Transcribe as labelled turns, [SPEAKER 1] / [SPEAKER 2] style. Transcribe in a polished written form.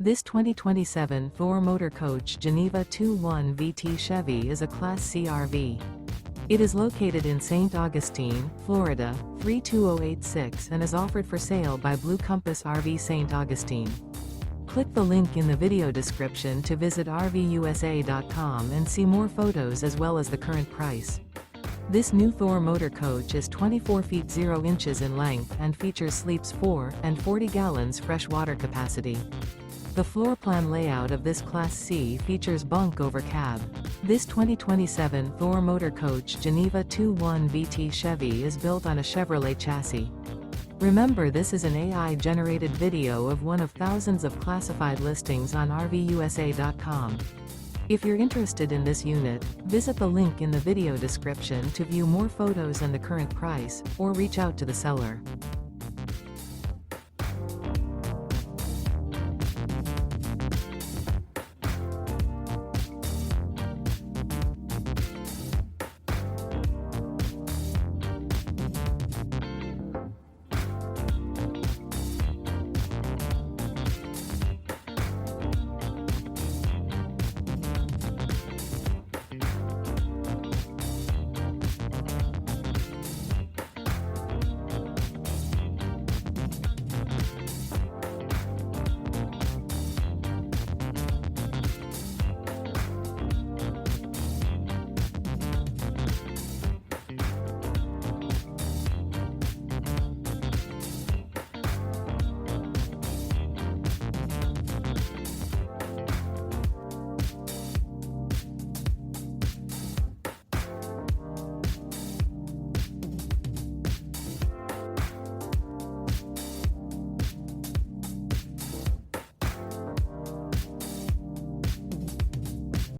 [SPEAKER 1] This 2027 Thor Motor Coach Geneva 2.1 VT Chevy is a Class C RV. It is located in St. Augustine, Florida, 32086 and is offered for sale by Blue Compass RV St. Augustine. Click the link in the video description to visit RVUSA.com and see more photos as well as the current price. This new Thor Motor Coach is 24 feet 0 inches in length and features sleeps 4 and 40 gallons fresh water capacity. The floor plan layout of this Class C features Bunk Over Cab. This 2027 Thor Motor Coach Geneva 2.1 VT Chevy is built on a Chevrolet chassis. Remember, this is an AI-generated video of one of thousands of classified listings on RVUSA.com. If you're interested in this unit, visit the link in the video description to view more photos and the current price, or reach out to the seller.